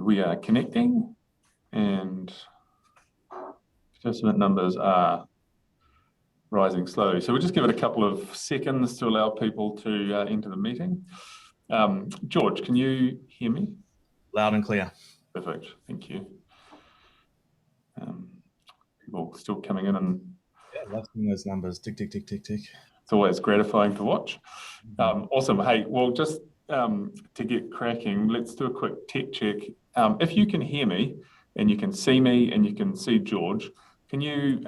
we are connecting, and participant numbers are rising slowly. So we'll just give it a couple of seconds to allow people to enter the meeting. George, can you hear me? Loud and clear. Perfect, thank you. People still coming in, and yeah, love seeing those numbers. Tick, tick, tick, tick, tick. It's always gratifying to watch. Awesome. Hey, well, just to get cracking, let's do a quick tech check. If you can hear me and you can see me and you can see George, can you,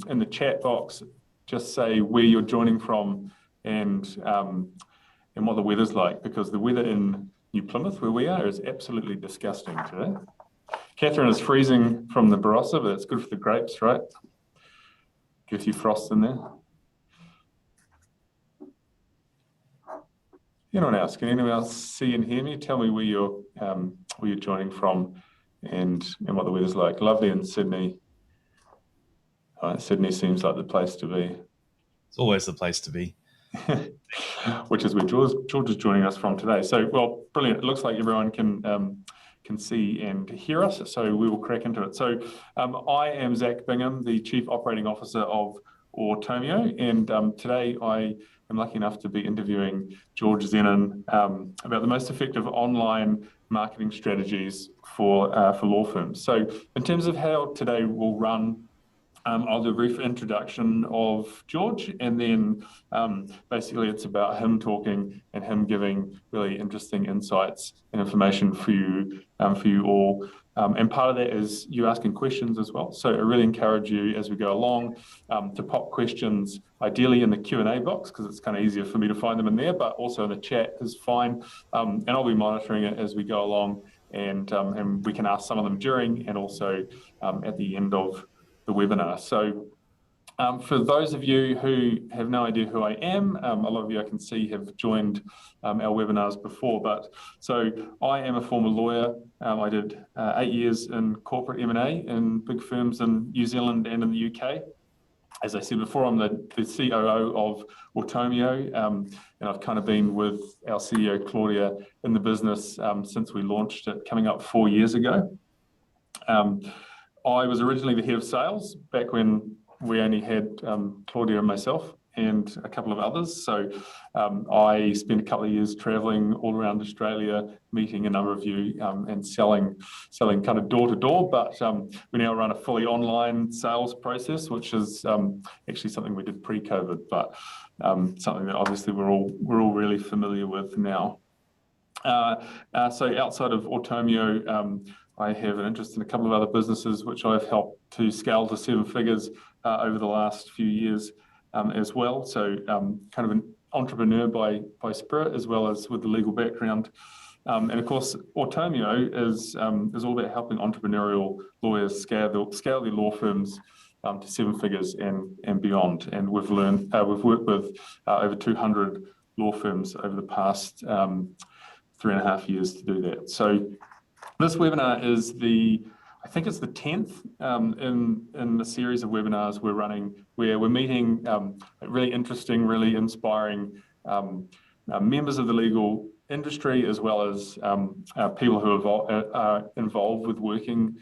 in the chat box, just say where you're joining from and what the weather's like? Because the weather in New Plymouth, where we are, is absolutely disgusting today. Catherine is freezing from the Barossa, but it's good for the grapes, right? Gives you frost in there. Anyone else? Can anyone else see and hear me? Tell me where you're joining from and what the weather's like. Lovely in Sydney. Sydney seems like the place to be. It's always the place to be. Which is where George is joining us from today. So, well, brilliant. It looks like everyone can see and hear us, so we will crack into it. So I am Zach Bingham, the Chief Operating Officer of Automio, and today I am lucky enough to be interviewing George Zenon about the most effective online marketing strategies for law firms. So in terms of how today will run, I'll do a brief introduction of George, and then basically it's about him talking and him giving really interesting insights and information for you all. And part of that is you asking questions as well. So I really encourage you as we go along to pop questions, ideally in the Q&A box, because it's kind of easier for me to find them in there, but also in the chat is fine. And I'll be monitoring it as we go along, and we can ask some of them during and also at the end of the webinar. So for those of you who have no idea who I am, a lot of you I can see have joined our webinars before, but so I am a former lawyer. I did 8 years in corporate M&A in big firms in New Zealand and in the UK. As I said before, I'm the COO of Automio, and I've kind of been with our CEO Claudia in the business since we launched it, coming up 4 years ago. I was originally the head of sales back when we only had Claudia and myself and a couple of others. So I spent a couple of years traveling all around Australia, meeting a number of you and selling kind of door to door. But we now run a fully online sales process, which is actually something we did pre-COVID, but something that obviously we're all really familiar with now. So outside of Automio, I have an interest in a couple of other businesses which I've helped to scale to 7 figures over the last few years as well. So kind of an entrepreneur by spirit, as well as with the legal background. And of course, Automio is all about helping entrepreneurial lawyers scale their law firms to 7 figures and beyond. And we've worked with over 200 law firms over the past 3.5 years to do that. So this webinar is I think it's the 10th in the series of webinars we're running, where we're meeting really interesting, really inspiring members of the legal industry, as well as people who are involved with working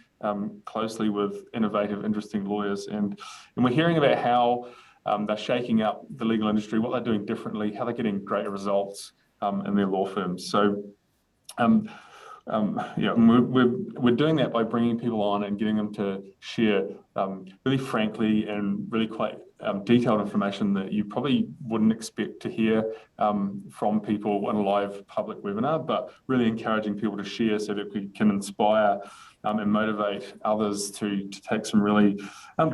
closely with innovative, interesting lawyers. And we're hearing about how they're shaking up the legal industry, what they're doing differently, how they're getting greater results in their law firms. So we're doing that by bringing people on and getting them to share really frankly and really quite detailed information that you probably wouldn't expect to hear from people in a live public webinar, but really encouraging people to share so that we can inspire and motivate others to take some really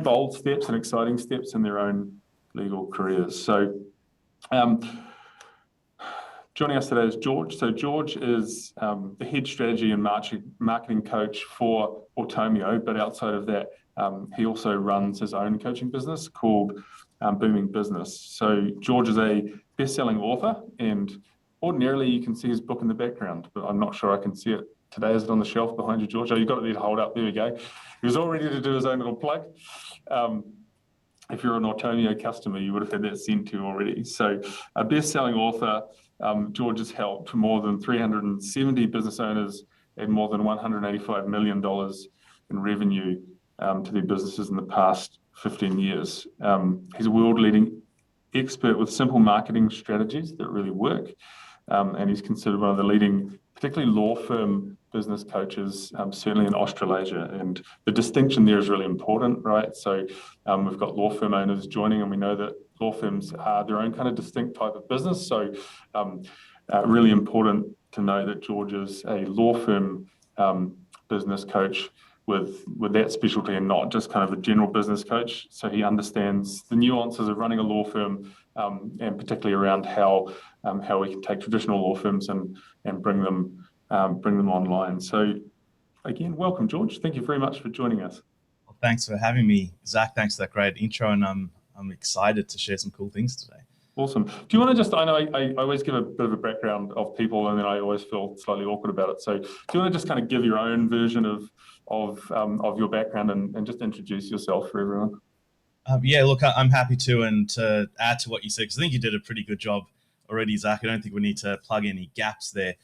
bold steps and exciting steps in their own legal careers. So joining us today is George. So George is the head strategy and marketing coach for Automio, but outside of that, he also runs his own coaching business called Booming Business. So George is a best-selling author, and ordinarily you can see his book in the background, but I'm not sure I can see it today. Is it on the shelf behind you, George? Oh, you've got it there to hold up. There we go. He was all ready to do his own little plug. If you're an Automio customer, you would have had that sent to you already. So a best-selling author, George has helped more than 370 business owners add more than $185 million in revenue to their businesses in the past 15 years. He's a world-leading expert with simple marketing strategies that really work. And he's considered one of the leading, particularly law firm business coaches, certainly in Australasia. And the distinction there is really important, right? So we've got law firm owners joining, and we know that law firms are their own kind of distinct type of business. So really important to know that George is a law firm business coach with that specialty and not just kind of a general business coach. So he understands the nuances of running a law firm, and particularly around how we can take traditional law firms and bring them online. So again, welcome, George. Thank you very much for joining us. Well, thanks for having me, Zach. Thanks for that great intro, and I'm excited to share some cool things today. Awesome. Do you want to just, I know I always give a bit of a background of people, and then I always feel slightly awkward about it. So do you want to just kind of give your own version of your background and just introduce yourself for everyone? Yeah, look, I'm happy to, and to add to what you said, because I think you did a pretty good job already, Zach. I don't think we need to plug any gaps there.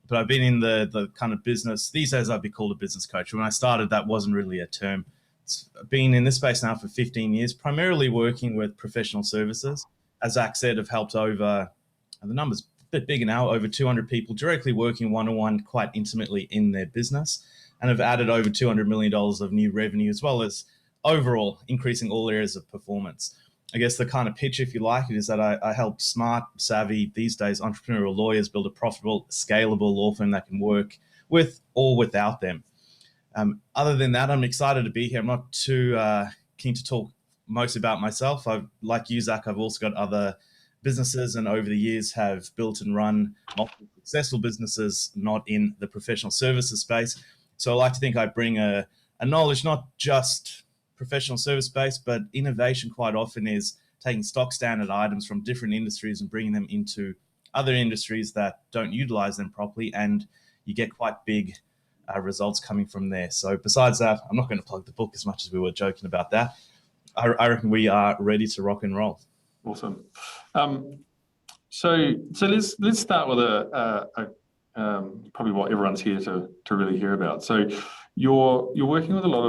But I've been in the kind of business, these days I'd be called a business coach. When I started, that wasn't really a term. It's been in this space now for 15 years, primarily working with professional services. As Zach said, I've helped over, the number's a bit bigger now, over 200 people directly working one-on-one quite intimately in their business, and have added over $200 million of new revenue, as well as overall increasing all areas of performance. I guess the kind of pitch, if you like, it is that I help smart, savvy, these days entrepreneurial lawyers build a profitable, scalable law firm that can work with or without them. Other than that, I'm excited to be here. I'm not too keen to talk most about myself. Like you, Zach, I've also got other businesses, and over the years have built and run multiple successful businesses, not in the professional services space. So I like to think I bring a knowledge, not just professional service based, but innovation quite often is taking stock standard items from different industries and bringing them into other industries that don't utilize them properly, and you get quite big results coming from there. So besides that, I'm not going to plug the book as much as we were joking about that. I reckon we are ready to rock and roll. Awesome. So let's start with probably what everyone's here to really hear about. So you're working with a lot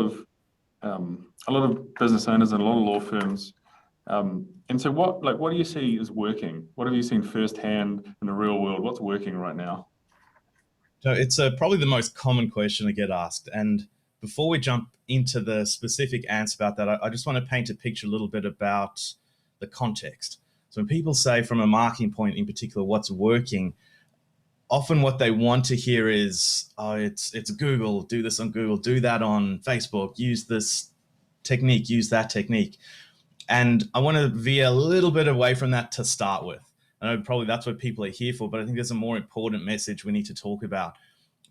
of business owners and a lot of law firms. And so what do you see is working? What have you seen firsthand in the real world? What's working right now? So it's probably the most common question I get asked. And before we jump into the specific answer about that, I just want to paint a picture a little bit about the context. So when people say from a marketing point in particular, what's working, often what they want to hear is, oh, it's Google, do this on Google, do that on Facebook, use this technique, use that technique. And I want to veer a little bit away from that to start with. I know probably that's what people are here for, but I think there's a more important message we need to talk about,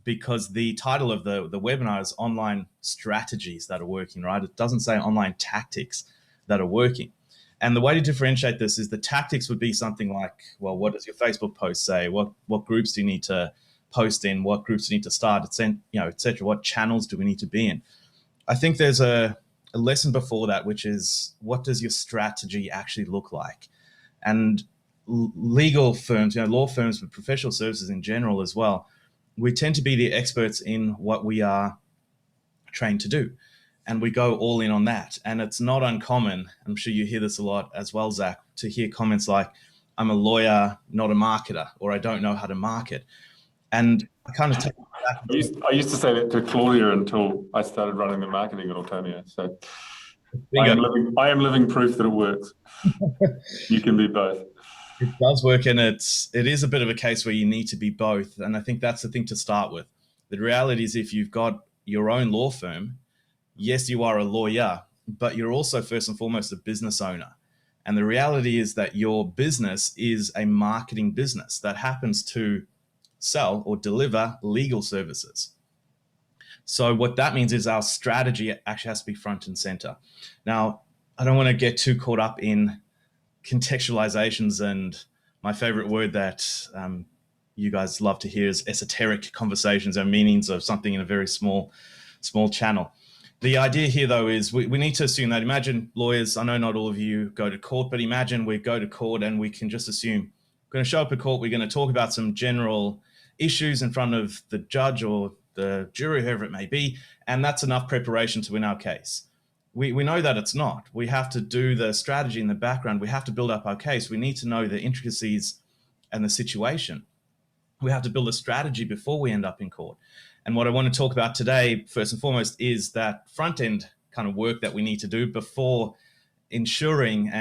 because the title of the webinar is Online Strategies That Are Working, right? It doesn't say online tactics that are working. And the way to differentiate this is the tactics would be something like, well, what does your Facebook post say? What groups do you need to post in? What groups do you need to start? Et cetera. What channels do we need to be in? I think there's a lesson before that, which is, what does your strategy actually look like? And legal firms, law firms, but professional services in general as well, we tend to be the experts in what we are trained to do. And we go all in on that. And it's not uncommon, I'm sure you hear this a lot as well, Zach, to hear comments like, I'm a lawyer, not a marketer, or I don't know how to market. And I kind of take that. I used to say that to Claudia until I started running the marketing at Autonomia. So I am living proof that it works. You can be both. It does work, and it is a bit of a case where you need to be both. And I think that's the thing to start with. The reality is, if you've got your own law firm, yes, you are a lawyer, but you're also first and foremost a business owner. And the reality is that your business is a marketing business that happens to sell or deliver legal services. So what that means is our strategy actually has to be front and center. Now, I don't want to get too caught up in contextualizations, and my favorite word that you guys love to hear is esoteric conversations or meanings of something in a very small channel. The idea here, though, is we need to assume that, imagine lawyers, I know not all of you go to court, but imagine we go to court and we can just assume we're going to show up at court, we're going to talk about some general issues in front of the judge or the jury, whoever it may be, and that's enough preparation to win our case. We know that it's not. We have to do the strategy in the background. We have to build up our case. We need to know the intricacies and the situation. We have to build a strategy before we end up in court. And what I want to talk about today, first and foremost, is that front end kind of work that we need to do before ensuring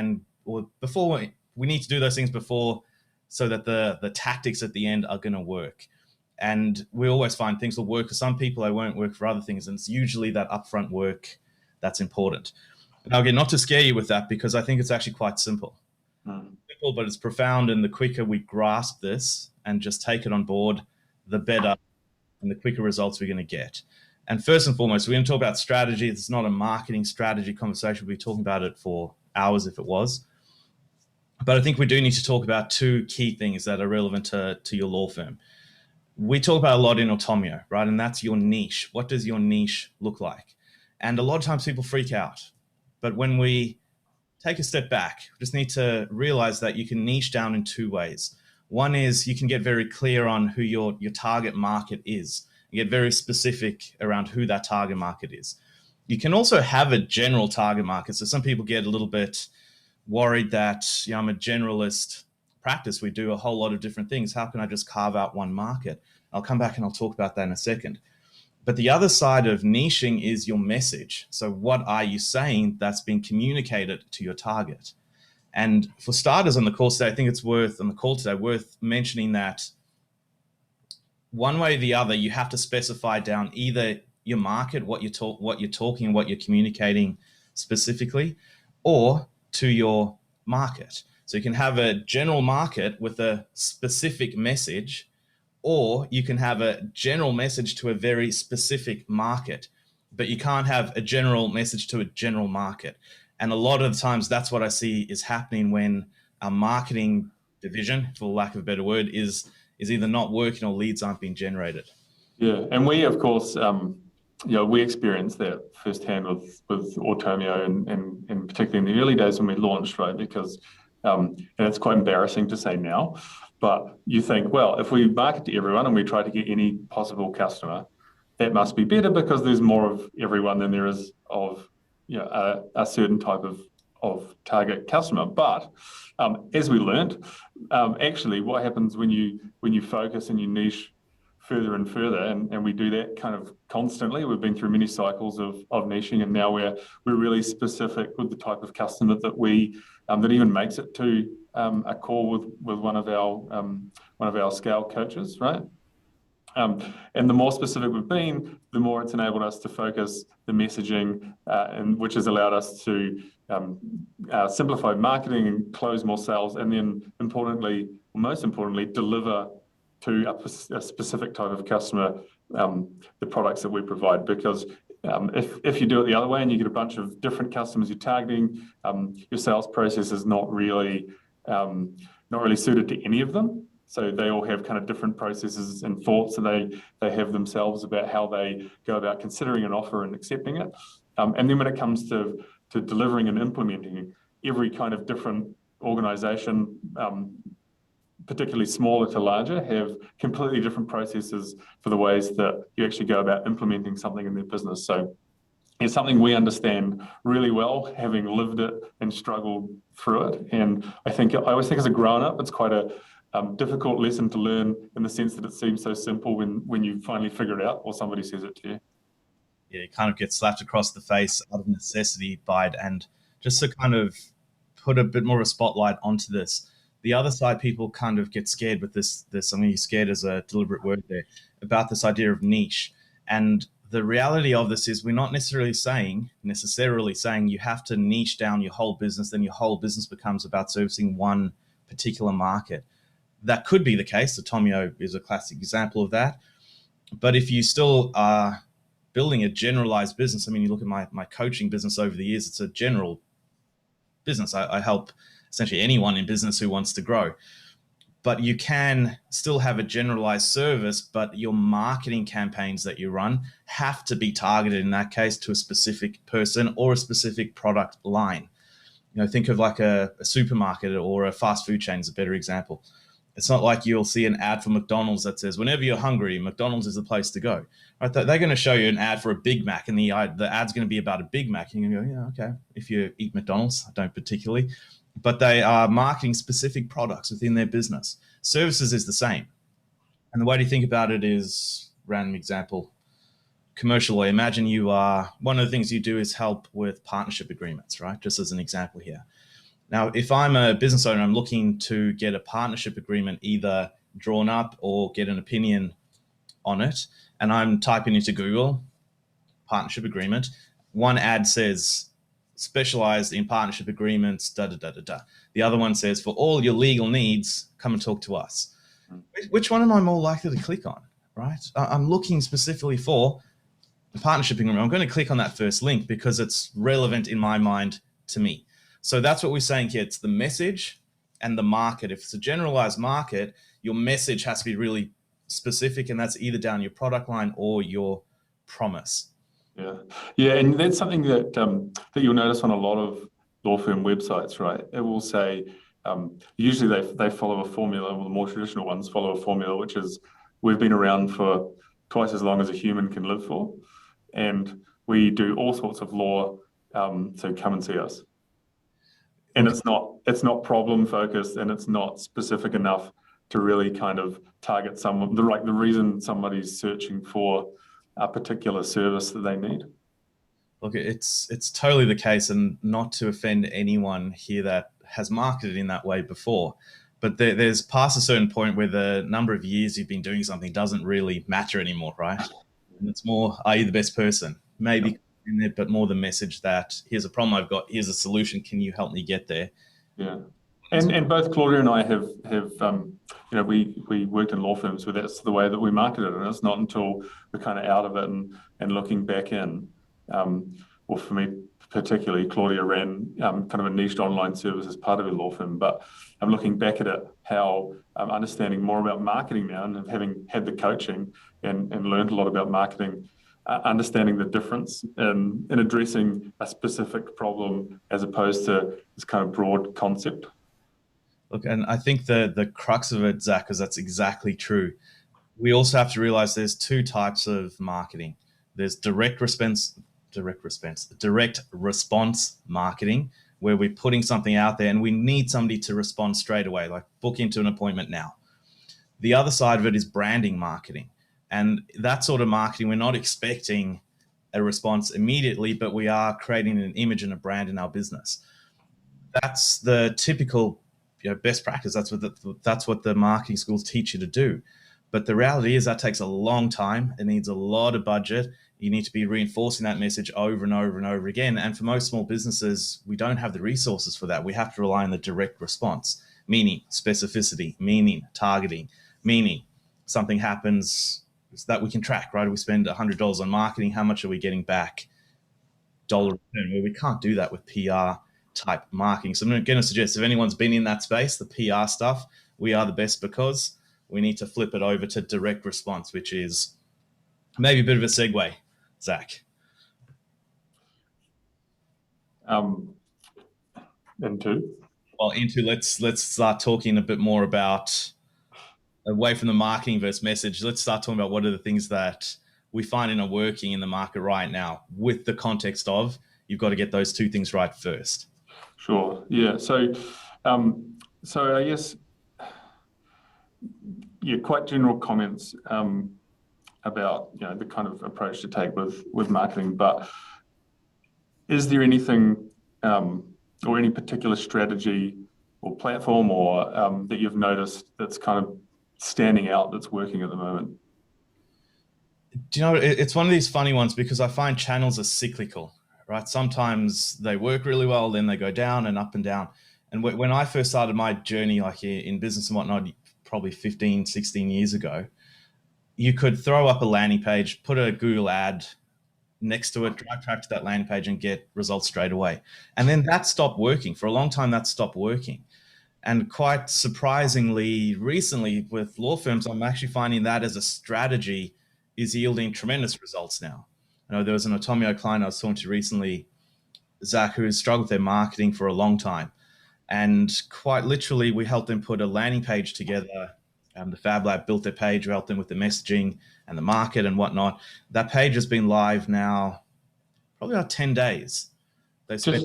we need to do those things before, so that the tactics at the end are going to work. And we always find things will work for some people, they won't work for other things. And it's usually that upfront work that's important. Now, again, not to scare you with that, because I think it's actually quite simple. Simple, but it's profound. And the quicker we grasp this and just take it on board, the better and the quicker results we're going to get. And first and foremost, we're going to talk about strategy. It's not a marketing strategy conversation. We'll be talking about it for hours if it was. But I think we do need to talk about two key things that are relevant to your law firm. We talk about a lot in Automio, right? And that's your niche. What does your niche look like? And a lot of times people freak out. But when we take a step back, we just need to realize that you can niche down in two ways. One is you can get very clear on who your target market is. You get very specific around who that target market is. You can also have a general target market. So some people get a little bit worried that, I'm a generalist practice. We do a whole lot of different things. How can I just carve out one market? I'll come back and I'll talk about that in a second. But the other side of niching is your message. So what are you saying that's being communicated to your target? And for starters on the call today, I think it's worth mentioning that one way or the other, you have to specify down either your market, what you're talking, what you're communicating specifically, or to your market. So you can have a general market with a specific message, or you can have a general message to a very specific market, but you can't have a general message to a general market. And a lot of the times that's what I see is happening when our marketing division, for lack of a better word, is either not working or leads aren't being generated. Yeah, and we, of course, we experienced that firsthand with Automio, and particularly in the early days when we launched, right? Because, and it's quite embarrassing to say now, but you think, well, if we market to everyone and we try to get any possible customer, that must be better because there's more of everyone than there is of a certain type of target customer. But as we learned, actually what happens when you focus and you niche further and further, and we do that kind of constantly. We've been through many cycles of niching, and now we're really specific with the type of customer that we that even makes it to a call with one of our scale coaches, right? And the more specific we've been, the more it's enabled us to focus the messaging, and which has allowed us to simplify marketing and close more sales, and then most importantly, deliver to a specific type of customer the products that we provide. Because if you do it the other way and you get a bunch of different customers you're targeting, your sales process is not really suited to any of them. So they all have kind of different processes and thoughts that they have themselves about how they go about considering an offer and accepting it. And then when it comes to delivering and implementing, every kind of different organization, particularly smaller to larger, have completely different processes for the ways that you actually go about implementing something in their business. So it's something we understand really well, having lived it and struggled through it. And I always think as a grown-up, it's quite a difficult lesson to learn, in the sense that it seems so simple when you finally figure it out or somebody says it to you. Yeah, you kind of get slapped across the face out of necessity by it. And just to kind of put a bit more of a spotlight onto this, the other side, people kind of get scared with this. I mean, scared is a deliberate word there, about this idea of niche. And the reality of this is we're not necessarily saying you have to niche down your whole business, then your whole business becomes about servicing one particular market. That could be the case. Automio is a classic example of that. But if you still are building a generalized business, I mean, you look at my coaching business over the years, it's a general business. I help essentially anyone in business who wants to grow. But you can still have a generalized service, but your marketing campaigns that you run have to be targeted, in that case, to a specific person or a specific product line. Think of like a supermarket or a fast food chain is a better example. It's not like you'll see an ad for McDonald's that says, whenever you're hungry, McDonald's is the place to go. Right? They're going to show you an ad for a Big Mac, and the ad's going to be about a Big Mac. And you're going to go, yeah, okay. If you eat McDonald's, I don't particularly. But they are marketing specific products within their business. Services is the same. And the way to think about it is, random example, commercial law. Imagine you are, one of the things you do is help with partnership agreements, right? Just as an example here. Now, if I'm a business owner, I'm looking to get a partnership agreement either drawn up or get an opinion on it, and I'm typing into Google, partnership agreement. One ad says, specialized in partnership agreements, da, da, da, da, da. The other one says, for all your legal needs, come and talk to us. Which one am I more likely to click on, right? I'm looking specifically for a partnership agreement. I'm going to click on that first link because it's relevant in my mind to me. So that's what we're saying here. It's the message and the market. If it's a generalized market, your message has to be really specific, and that's either down your product line or your promise. Yeah, and that's something that that you'll notice on a lot of law firm websites, right? It will say, usually they follow a formula, or the more traditional ones follow a formula, which is, we've been around for twice as long as a human can live for, and we do all sorts of law, so come and see us. And it's not problem focused, and it's not specific enough to really kind of target someone, the reason somebody's searching for a particular service that they need. Look, it's totally the case, and not to offend anyone here that has marketed in that way before, but there's past a certain point where the number of years you've been doing something doesn't really matter anymore, right? And it's more, are you the best person? Maybe in there, but more the message that here's a problem I've got, here's a solution, can you help me get there? Yeah. And both Claudia and I have we worked in law firms where that's the way that we marketed it, and it's not until we're kind of out of it and looking back in, well, for me particularly, Claudia ran kind of a niched online service as part of her law firm, but I'm looking back at it, how I'm understanding more about marketing now, and having had the coaching and learned a lot about marketing, understanding the difference in addressing a specific problem as opposed to this kind of broad concept. Look, and I think the crux of it, Zach, is that's exactly true. We also have to realize there's two types of marketing. There's direct response marketing, where we're putting something out there and we need somebody to respond straight away, like book into an appointment now. The other side of it is branding marketing. And that sort of marketing, we're not expecting a response immediately, but we are creating an image and a brand in our business. That's the typical best practice. That's what the marketing schools teach you to do. But the reality is that takes a long time. It needs a lot of budget. You need to be reinforcing that message over and over and over again. And for most small businesses, we don't have the resources for that. We have to rely on the direct response, meaning specificity, meaning targeting, meaning something happens that we can track, right? We spend $100 on marketing. How much are we getting back? Dollar return. Well, we can't do that with PR type marketing. So I'm going to suggest if anyone's been in that space, the PR stuff, we are the best, because we need to flip it over to direct response, which is maybe a bit of a segue, Zach. Let's start talking a bit more about, away from the marketing versus message, let's start talking about what are the things that we find are working in the market right now, with the context of you've got to get those two things right first. Sure. Yeah. So I guess, quite general comments about the kind of approach to take with marketing. But is there anything or any particular strategy or platform or that you've noticed that's kind of standing out, that's working at the moment? Do you know, it's one of these funny ones, because I find channels are cyclical, right? Sometimes they work really well, then they go down and up and down. And when I first started my journey, like in business and whatnot, probably 15, 16 years ago, you could throw up a landing page, put a Google ad next to it, drive traffic to that landing page and get results straight away. And then that stopped working. For a long time, that stopped working. And quite surprisingly, recently with law firms, I'm actually finding that as a strategy is yielding tremendous results now. I know there was an Automio client I was talking to recently, Zach, who has struggled with their marketing for a long time. And quite literally, we helped them put a landing page together. The Fab Lab built their page, we helped them with the messaging and the market and whatnot. That page has been live now probably about 10 days. Sorry,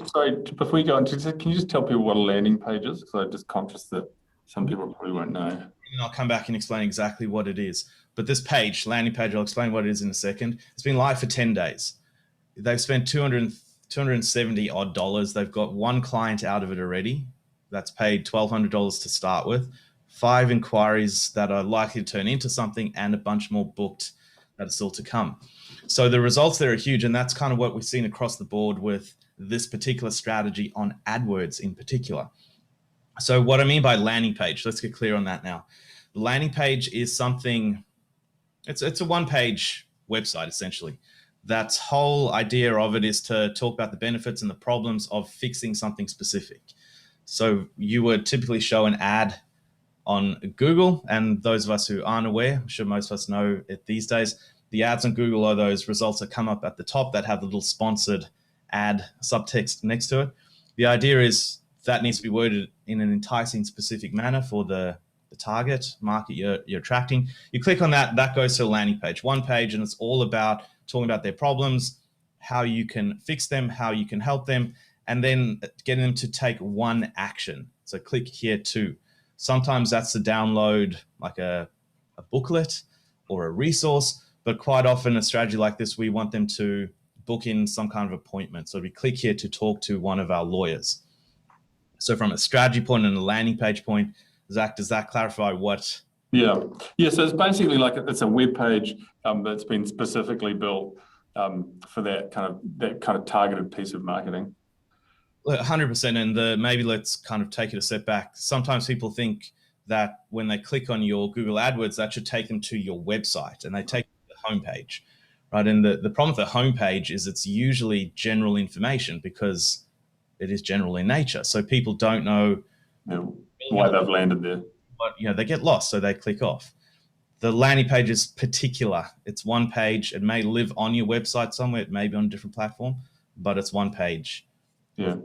before we go on, can you just tell people what a landing page is? Because I'm just conscious that some people probably won't know. And I'll come back and explain exactly what it is. But this page, landing page, I'll explain what it is in a second. It's been live for 10 days. They've spent $270 odd dollars. They've got one client out of it already. That's paid $1,200 to start with. 5 inquiries that are likely to turn into something, and a bunch more booked that are still to come. So the results there are huge, and that's kind of what we've seen across the board with this particular strategy on AdWords in particular. So what I mean by landing page, let's get clear on that now. The landing page is something, it's a one-page website essentially. That whole idea of it is to talk about the benefits and the problems of fixing something specific. So you would typically show an ad on Google, and those of us who aren't aware, I'm sure most of us know it these days, the ads on Google are those results that come up at the top that have the little sponsored ad subtext next to it. The idea is that needs to be worded in an enticing, specific manner for the target market you're attracting. You click on that, that goes to a landing page, one page, and it's all about talking about their problems, how you can fix them, how you can help them, and then getting them to take one action. So click here too. Sometimes that's to download like a booklet or a resource, but quite often a strategy like this, we want them to book in some kind of appointment. So we click here to talk to one of our lawyers. So from a strategy point and a landing page point, Zach, does that clarify what? Yeah. So it's basically like it's a web page that's been specifically built for that kind of targeted piece of marketing. 100%. And maybe let's kind of take it a step back. Sometimes people think that when they click on your Google AdWords, that should take them to your website, and they take the homepage, right? And the problem with the homepage is it's usually general information because it is general in nature. So people don't know why they've landed there. But they get lost, so they click off. The landing page is particular. It's one page. It may live on your website somewhere. It may be on a different platform, but it's one page. Yeah.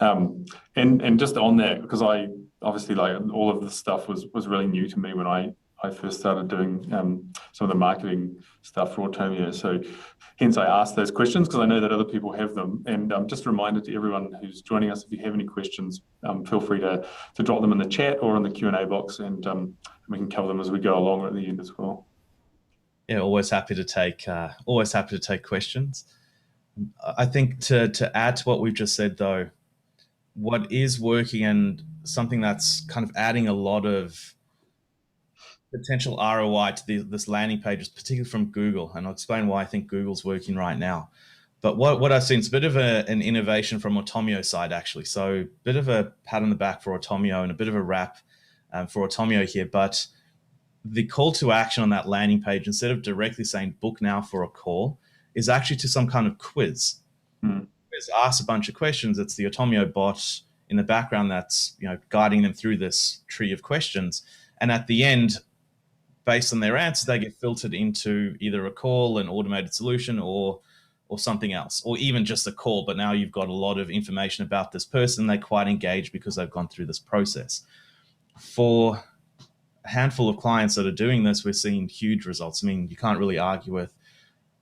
And just on that, because I obviously like all of this stuff was really new to me when I first started doing some of the marketing stuff for Automio. So hence I asked those questions because I know that other people have them. And just a reminder to everyone who's joining us, if you have any questions, feel free to drop them in the chat or in the Q&A box, and we can cover them as we go along at the end as well. Yeah, always happy to take questions. I think to add to what we've just said though, what is working and something that's kind of adding a lot of potential ROI to this landing page is particularly from Google, and I'll explain why I think Google's working right now. But what I've seen is a bit of an innovation from Automio side actually. So a bit of a pat on the back for Automio and a bit of a wrap for Automio here. But the call to action on that landing page, instead of directly saying book now for a call, is actually to some kind of quiz. It's asked a bunch of questions. It's the Automio bot in the background that's guiding them through this tree of questions. And at the end, based on their answers, they get filtered into either a call, an automated solution, or something else, or even just a call. But now you've got a lot of information about this person. They're quite engaged because they've gone through this process. For a handful of clients that are doing this, we're seeing huge results. I mean, you can't really argue with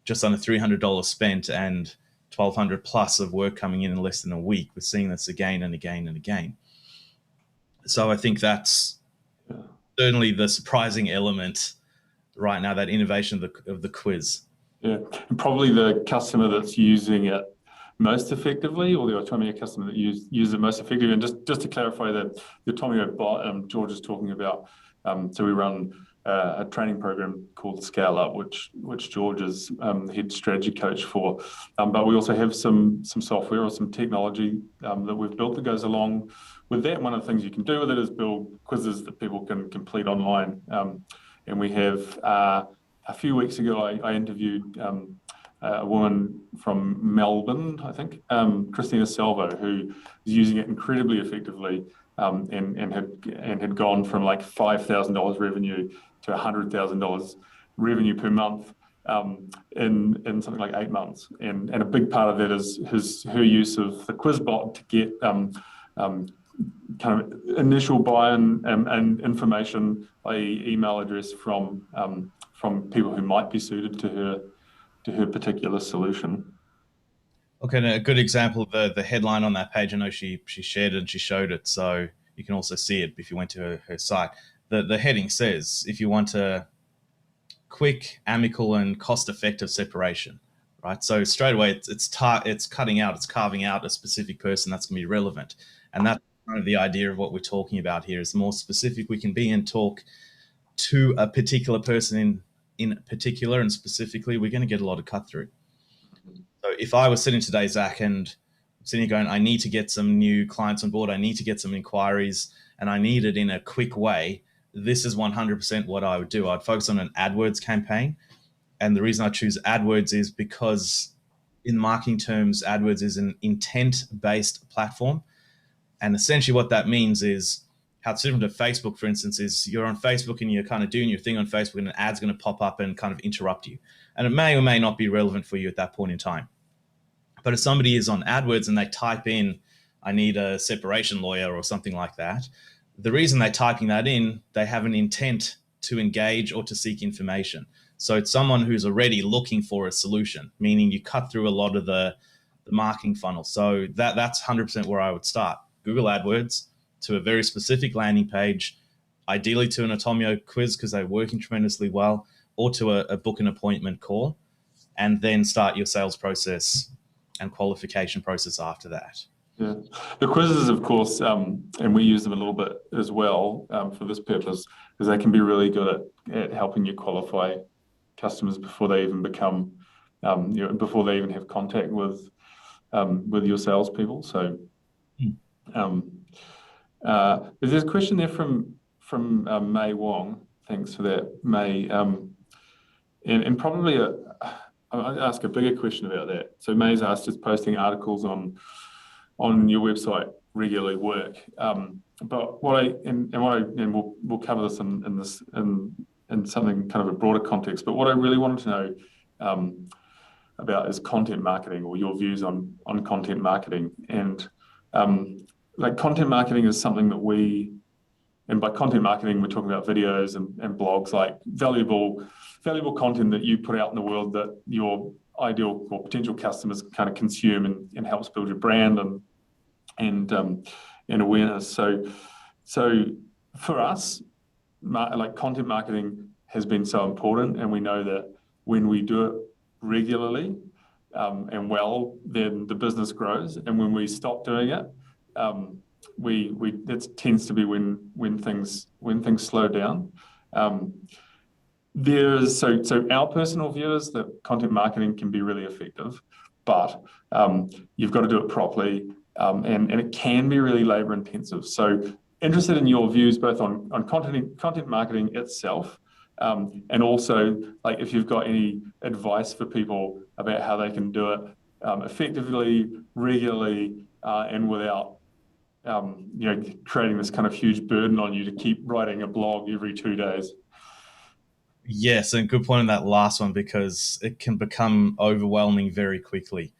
just under $300 spent and 1,200 plus of work coming in less than a week. We're seeing this again and again and again. So I think that's certainly the surprising element right now, that innovation of the quiz. Yeah, and probably the customer that's using it most effectively, or the Automio customer that use it most effectively. And just to clarify that the Automio bot George is talking about, so we run a training program called Scale Up, which George is head strategy coach for. But we also have some software or some technology that we've built that goes along with that. One of the things you can do with it is build quizzes that people can complete online. And we have, a few weeks ago, I interviewed a woman from Melbourne, I think, Kristin Porter, who is using it incredibly effectively and had gone from like $5,000 revenue to $100,000 revenue per month in something like 8 months. And a big part of that is her use of the quiz bot to get kind of initial buy-in and information, i.e. email address from people who might be suited to her particular solution. Okay, now a good example, the headline on that page, I know she shared it and she showed it, so you can also see it if you went to her site. The heading says, if you want a quick, amicable, and cost-effective separation, right? So straight away, it's carving out a specific person that's going to be relevant. And that's kind of the idea of what we're talking about here. Is the more specific we can be and talk to a particular person in particular and specifically, we're going to get a lot of cut through. So if I was sitting today, Zach, and sitting here going, I need to get some new clients on board, I need to get some inquiries, and I need it in a quick way, this is 100% what I would do. I'd focus on an AdWords campaign. And the reason I choose AdWords is because in marketing terms, AdWords is an intent-based platform. And essentially what that means is how it's different to Facebook, for instance, is you're on Facebook and you're kind of doing your thing on Facebook and an ad's going to pop up and kind of interrupt you. And it may or may not be relevant for you at that point in time. But if somebody is on AdWords and they type in, I need a separation lawyer or something like that, the reason they're typing that in, they have an intent to engage or to seek information. So it's someone who's already looking for a solution, meaning you cut through a lot of the marketing funnel. So that's 100% where I would start. Google AdWords to a very specific landing page, ideally to an Atomio quiz because they're working tremendously well, or to a book an appointment call, and then start your sales process and qualification process after that. Yeah, the quizzes, of course, and we use them a little bit as well for this purpose, because they can be really good at helping you qualify customers before they even become, before they even have contact with your salespeople. So, there's a question there from May Wong. Thanks for that, May. And probably I'll ask a bigger question about that. So May's asked, is posting articles on your website regularly work? But we'll cover this in something kind of a broader context. But what I really wanted to know about is content marketing, or your views on content marketing. And like content marketing is something that and by content marketing, we're talking about videos and blogs, like valuable content that you put out in the world that your ideal or potential customers kind of consume and helps build your brand and awareness. So for us, like content marketing has been so important, and we know that when we do it regularly and well, then the business grows. And when we stop doing it, that tends to be when things slow down. So our personal view is that content marketing can be really effective, but you've got to do it properly, and it can be really labor intensive. So interested in your views both on content marketing itself, and also like if you've got any advice for people about how they can do it effectively, regularly, and without creating this kind of huge burden on you to keep writing a blog every 2 days. Yes, and good point on that last one, because it can become overwhelming very quickly.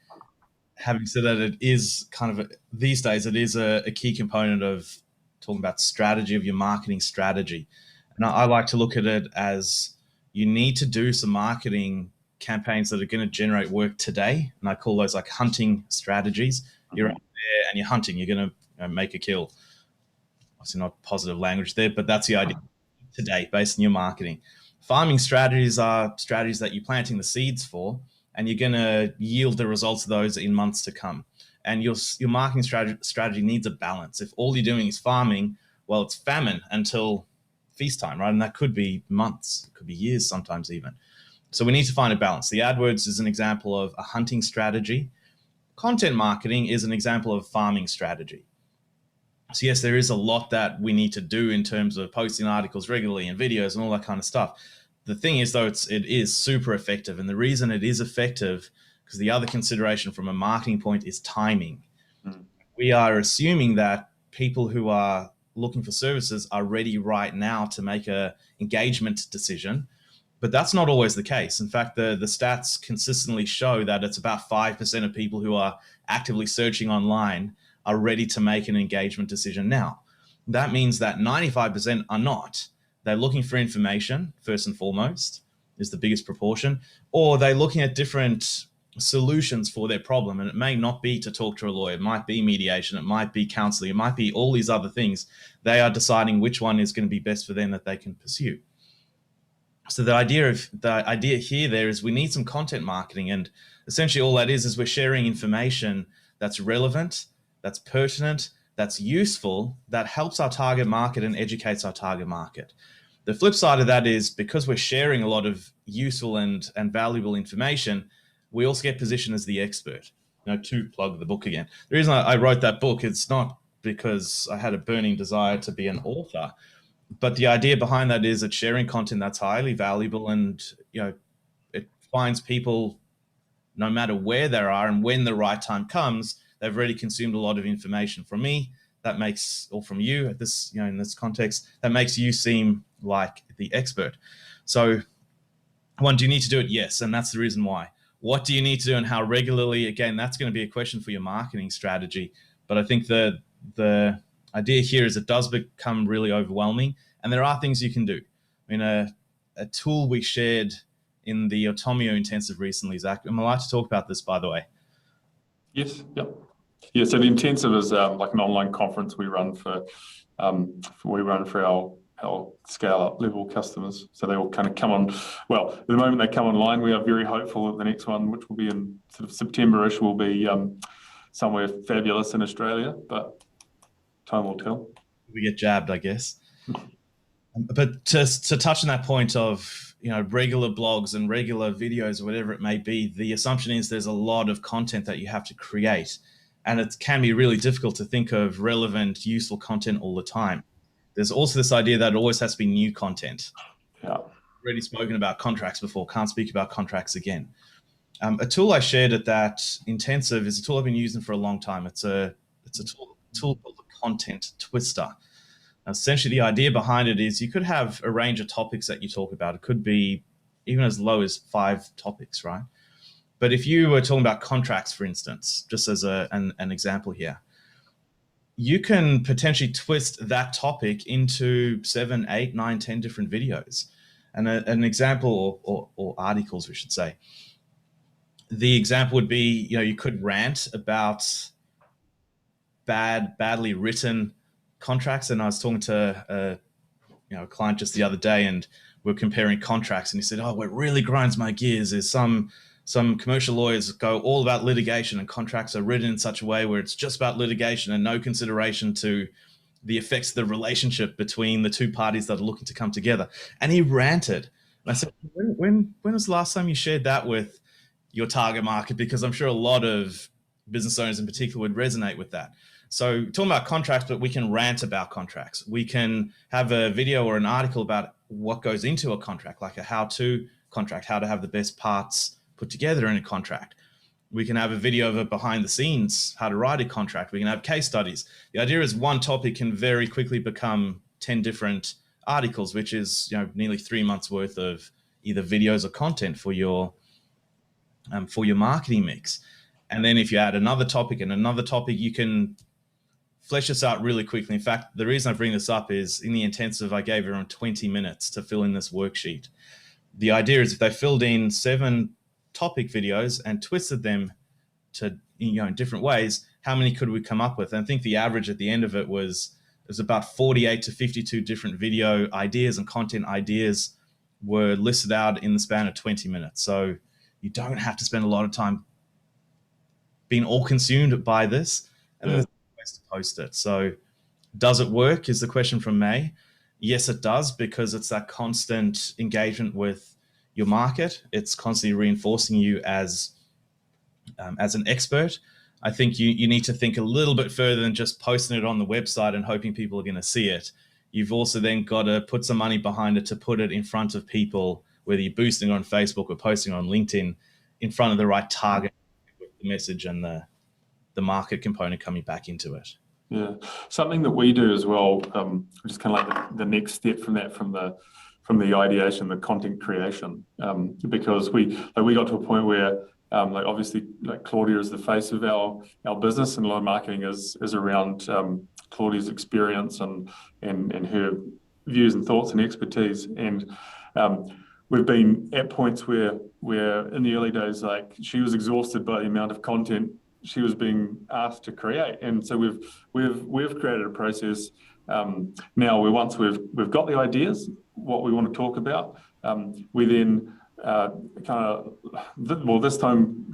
Having said that, it is kind of these days, it is a key component of talking about strategy, of your marketing strategy. And I like to look at it as you need to do some marketing campaigns that are going to generate work today. And I call those like hunting strategies. You're out there and you're hunting, you're going to make a kill. Obviously not positive language there, but that's the idea today based on your marketing. Farming strategies are strategies that you're planting the seeds for, and you're going to yield the results of those in months to come. And your marketing strategy needs a balance. If all you're doing is farming, well, it's famine until feast time, right? And that could be months, it could be years, sometimes even. So we need to find a balance. The AdWords is an example of a hunting strategy. Content marketing is an example of farming strategy. So yes, there is a lot that we need to do in terms of posting articles regularly and videos and all that kind of stuff. The thing is, though, it is super effective. And the reason it is effective, because the other consideration from a marketing point is timing. We are assuming that people who are looking for services are ready right now to make a engagement decision, but that's not always the case. In fact, the stats consistently show that it's about 5% of people who are actively searching online are ready to make an engagement decision now. That means that 95% are not. They're looking for information, first and foremost, is the biggest proportion, or they're looking at different solutions for their problem. And it may not be to talk to a lawyer, it might be mediation, it might be counseling, it might be all these other things. They are deciding which one is going to be best for them that they can pursue. So the idea here there is we need some content marketing, and essentially all that is we're sharing information that's relevant, that's pertinent, that's useful, that helps our target market and educates our target market. The flip side of that is because we're sharing a lot of useful and valuable information, we also get positioned as the expert. To plug the book again. The reason I wrote that book, it's not because I had a burning desire to be an author, but the idea behind that is it's sharing content that's highly valuable, and it finds people no matter where they are, and when the right time comes, they've already consumed a lot of information from me. That makes, or from you at this, in this context, that makes you seem like the expert. So, one, do you need to do it? Yes, and that's the reason why. What do you need to do and how regularly? Again, that's going to be a question for your marketing strategy. But I think the idea here is it does become really overwhelming, and there are things you can do. A tool we shared in the Automio intensive recently, Zach, am I allowed to talk about this, by the way? Yes, yep. Yeah, so the intensive is like an online conference we run for our scale-up level customers. So they all kind of come on. Well, at the moment they come online. We are very hopeful that the next one, which will be in sort of September-ish, will be somewhere fabulous in Australia, but time will tell. We get jabbed, I guess. But to touch on that point of regular blogs and regular videos or whatever it may be, the assumption is there's a lot of content that you have to create, and it can be really difficult to think of relevant, useful content all the time. There's also this idea that it always has to be new content. Yeah. Already spoken about contracts before, can't speak about contracts again. A tool I shared at that intensive is a tool I've been using for a long time. It's a tool called the Content Twister. Now, essentially, the idea behind it is you could have a range of topics that you talk about. It could be even as low as 5 topics, right? But if you were talking about contracts, for instance, just as an example here, you can potentially twist that topic into 7, 8, 9, 10 different videos. And an example, or articles, we should say. The example would be, you could rant about badly written contracts. And I was talking to a client just the other day, and we're comparing contracts, and he said, what really grinds my gears is some commercial lawyers go all about litigation, and contracts are written in such a way where it's just about litigation and no consideration to the effects of the relationship between the two parties that are looking to come together. And he ranted. And I said, when was the last time you shared that with your target market? Because I'm sure a lot of business owners in particular would resonate with that. So talking about contracts, but we can rant about contracts. We can have a video or an article about what goes into a contract, like a how-to contract, how to have the best parts put together in a contract. We can have a video of it behind the scenes, how to write a contract. We can have case studies. The idea is one topic can very quickly become 10 different articles, which is nearly 3 months worth of either videos or content for your marketing mix. And then if you add another topic and another topic, you can flesh this out really quickly. In fact, the reason I bring this up is in the intensive, I gave everyone 20 minutes to fill in this worksheet. The idea is if they filled in 7 topic videos and twisted them to in different ways, how many could we come up with? And I think the average at the end of it was about 48 to 52 different video ideas and content ideas were listed out in the span of 20 minutes. So you don't have to spend a lot of time being all consumed by this, and there's ways to post it. So does it work is the question from May. Yes, it does, because it's that constant engagement with your market. It's constantly reinforcing you as an expert. I think you need to think a little bit further than just posting it on the website and hoping people are going to see it. You've also then got to put some money behind it to put it in front of people, whether you're boosting it on Facebook or posting it on LinkedIn, in front of the right target with the message and the market component coming back into it. Yeah, something that we do as well, just kind of like the next step from that, from the ideation, the content creation, because we got to a point where Like obviously, like Claudia is the face of our business, and a lot of marketing is around Claudia's experience and her views and thoughts and expertise. And we've been at points where in the early days, like she was exhausted by the amount of content she was being asked to create, and so we've created a process now where once we've got the ideas, what we want to talk about, we then this time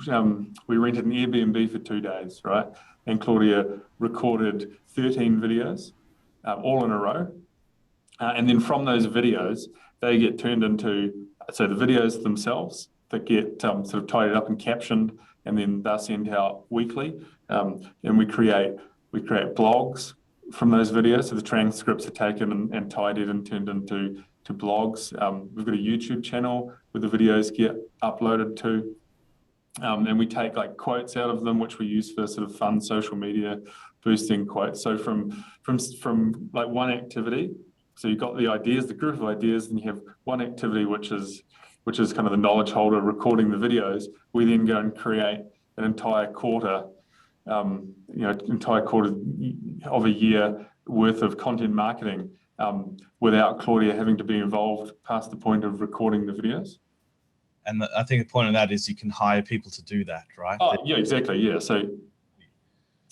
we rented an Airbnb for 2 days, right? And Claudia recorded 13 videos, all in a row. And then from those videos, they get turned into, so the videos themselves that get sort of tidied up and captioned, and then they're sent out weekly. And we create blogs from those videos. So the transcripts are taken and tidied and turned into blogs. We've got a YouTube channel where the videos get uploaded to. And we take like quotes out of them, which we use for sort of fun social media boosting quotes. So from like one activity, so you've got the ideas, the group of ideas, and you have one activity which is kind of the knowledge holder recording the videos. We then go and create an entire quarter, of a year worth of content marketing without Claudia having to be involved past the point of recording the videos. And I think the point of that is you can hire people to do that, right? Oh, yeah, exactly. Yeah. So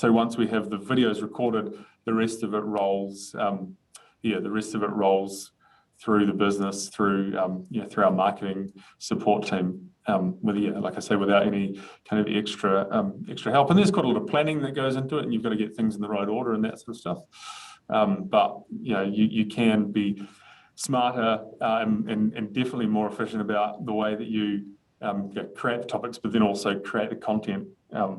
once we have the videos recorded, the rest of it rolls. The rest of it rolls through the business, through our marketing support team. Like I say, without any kind of extra help. And there's got a lot of planning that goes into it, and you've got to get things in the right order and that sort of stuff. But you can be smarter and definitely more efficient about the way that you create the topics, but then also create the content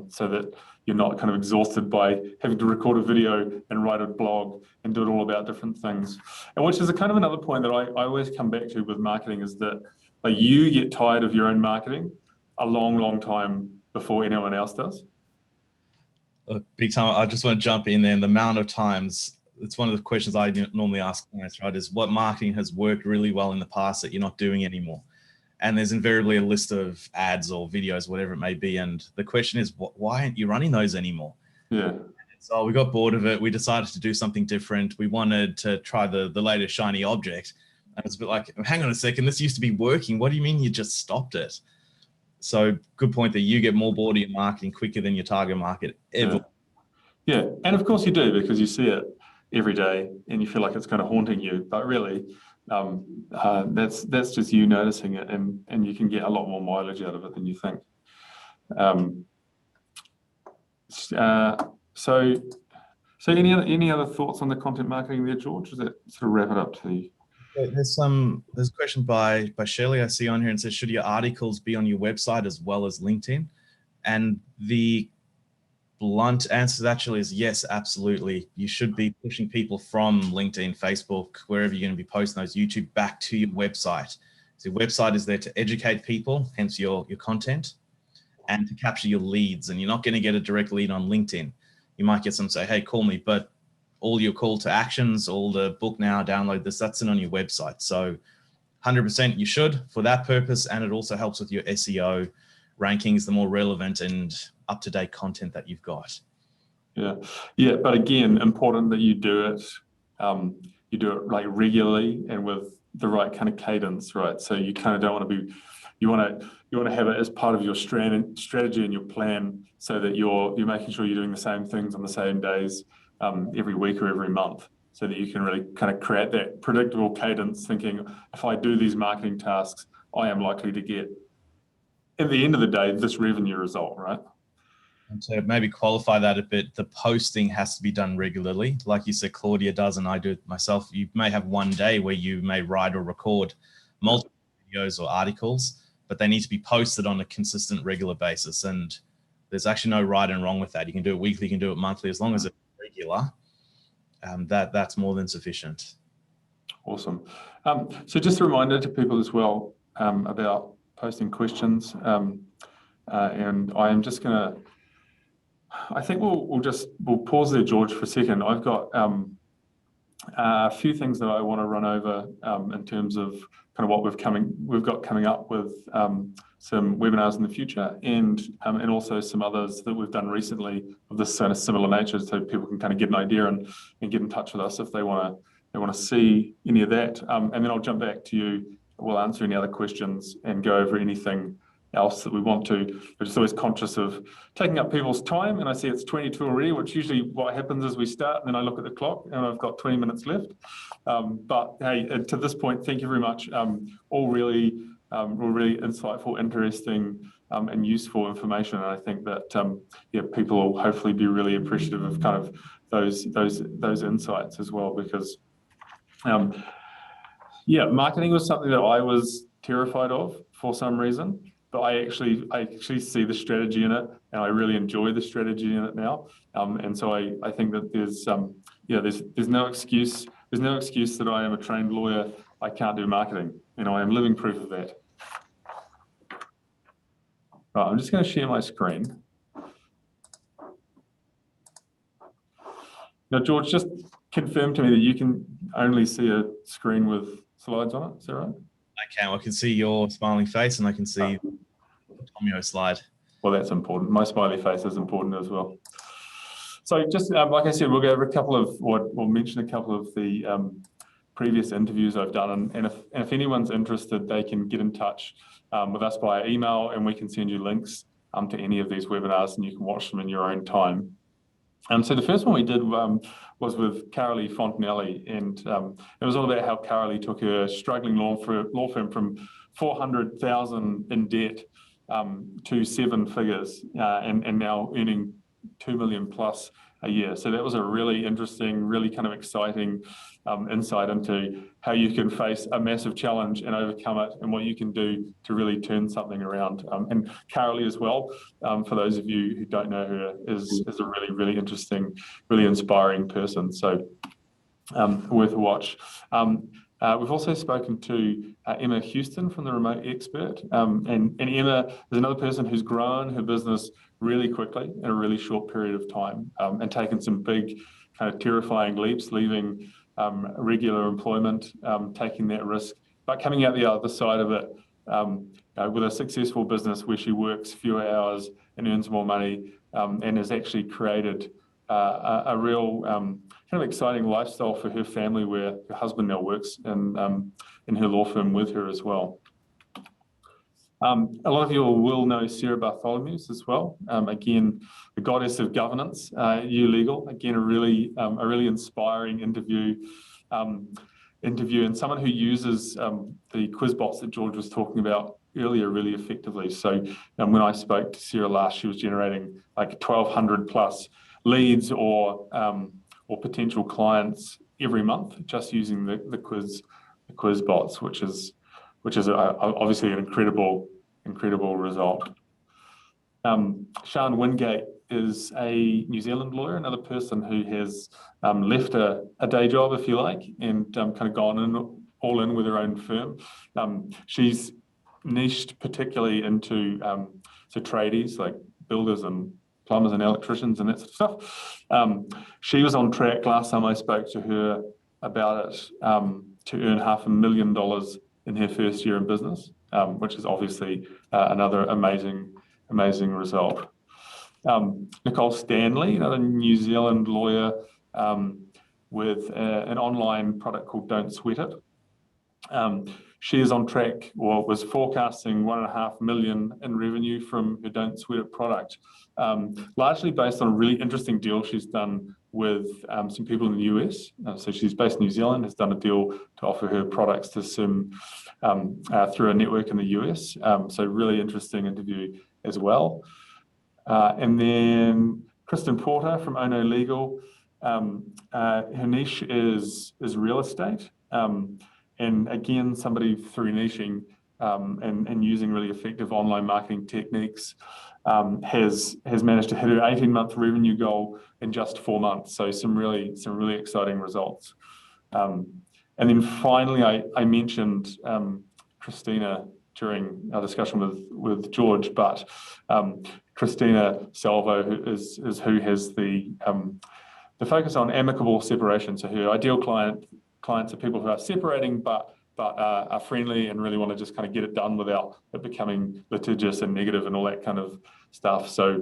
so that you're not kind of exhausted by having to record a video and write a blog and do it all about different things. And which is a kind of another point that I always come back to with marketing, is that like you get tired of your own marketing a long time before anyone else does. Big time. I just want to jump in there. And the amount of times, it's one of the questions I normally ask clients, right, is what marketing has worked really well in the past that you're not doing anymore? And there's invariably a list of ads or videos, whatever it may be. And the question is, why aren't you running those anymore? Yeah. So we got bored of it. We decided to do something different. We wanted to try the latest shiny object. And it's a bit like, hang on a second, this used to be working. What do you mean you just stopped it? So good point that you get more bored of your marketing quicker than your target market ever. Yeah. And of course you do, because you see it every day and you feel like it's kind of haunting you. But really, that's just you noticing it, and you can get a lot more mileage out of it than you think. So any other thoughts on the content marketing there, George? Does that sort of wrap it up to you? There's a question by Shirley I see on here, and says, should your articles be on your website as well as LinkedIn? And the blunt answer actually is yes, absolutely. You should be pushing people from LinkedIn, Facebook, wherever you're going to be posting those, YouTube, back to your website. So your website is there to educate people, hence your content, and to capture your leads. And you're not going to get a direct lead on LinkedIn. You might get some say, hey, call me, but all your call to actions, all the book now, download this, that's it on your website. So 100% you should for that purpose. And it also helps with your SEO rankings, the more relevant and up-to-date content that you've got. Yeah. But again, important that you do it like regularly and with the right kind of cadence, right? So you kind of don't want to be, you want to have it as part of your strategy and your plan, so that you're making sure you're doing the same things on the same days every week or every month, so that you can really kind of create that predictable cadence, thinking, if I do these marketing tasks, I am likely to get, at the end of the day, this revenue result, right? And to maybe qualify that a bit, the posting has to be done regularly. Like you said, Claudia does, and I do it myself. You may have one day where you may write or record multiple videos or articles, but they need to be posted on a consistent, regular basis. And there's actually no right and wrong with that. You can do it weekly, you can do it monthly, as long as it's regular. That's more than sufficient. Awesome. So just a reminder to people as well about posting questions. And I am just going to, I think we'll pause there, George, for a second. I've got a few things that I want to run over in terms of kind of what we've got coming up with webinars in the future, and also some others that we've done recently of this kind of similar nature, so people can kind of get an idea and get in touch with us if they want to see any of that. And then I'll jump back to you. We'll answer any other questions and go over anything else that we want to. We're just always conscious of taking up people's time, and I see it's 22 already, which usually what happens is we start and then I look at the clock and I've got 20 minutes left. But hey, to this point, thank you very much. All really insightful, interesting, and useful information. And I think that people will hopefully be really appreciative of kind of those insights as well, because marketing was something that I was terrified of for some reason, but I actually see the strategy in it, and I really enjoy the strategy in it now. And so I think that there's no excuse. There's no excuse that I am a trained lawyer, I can't do marketing. I am living proof of that. Right, I'm just going to share my screen. Now, George, just confirm to me that you can only see a screen with slides on it. Is that right? I can. I can see your smiling face, and I can see the Tomio slide. Well, that's important. My smiley face is important as well. So just like I said, we'll go over we'll mention a couple of the previous interviews I've done, and if anyone's interested, they can get in touch with us via email, and we can send you links to any of these webinars, and you can watch them in your own time. So the first one we did was with Carolee Fontanelli, and it was all about how Carolee took her struggling law firm from 400,000 in debt to 7 figures, and now earning 2 million plus a year. So that was a really interesting, really kind of exciting insight into how you can face a massive challenge and overcome it, and what you can do to really turn something around. And Carolee as well, for those of you who don't know her, is a really, really interesting, really inspiring person. So worth a watch. We've also spoken to Emma Houston from the Remote Expert, and Emma is another person who's grown her business really quickly in a really short period of time, and taken some big kind of terrifying leaps, leaving regular employment, taking that risk, but coming out the other side of it with a successful business where she works fewer hours and earns more money, and has actually created a real kind of exciting lifestyle for her family, where her husband now works in her law firm with her as well. A lot of you will know Sarah Bartholomew's as well. Again, the goddess of governance, Legal. Again, a really inspiring interview, and someone who uses the quiz bots that George was talking about earlier really effectively. So when I spoke to Sarah last, she was generating like 1,200 plus leads or potential clients every month just using the quiz bots, which is obviously an incredible result. Sian Wingate is a New Zealand lawyer, another person who has left a day job, if you like, and kind of gone all in with her own firm. She's niched particularly into tradies like builders and plumbers and electricians and that sort of stuff. She was on track last time I spoke to her about it to earn $500,000 in her first year in business, which is obviously another amazing result. Nicole Stanley, another New Zealand lawyer with an online product called Don't Sweat It. She is on track, or was forecasting $1.5 million in revenue from her Don't Sweat It product, largely based on a really interesting deal she's done with some people in the US. So she's based in New Zealand, has done a deal to offer her products to some through a network in the US. So really interesting interview as well. And then Kristin Porter from Ono Legal. Her niche is real estate. And again, somebody through niching and using really effective online marketing techniques has managed to hit her 18-month revenue goal in just 4 months. So some really exciting results. And then finally, I mentioned Christina during our discussion with George, but Christina Salvo who has the focus on amicable separation. So her ideal clients are people who are separating but but are friendly and really want to just kind of get it done without it becoming litigious and negative and all that kind of stuff. So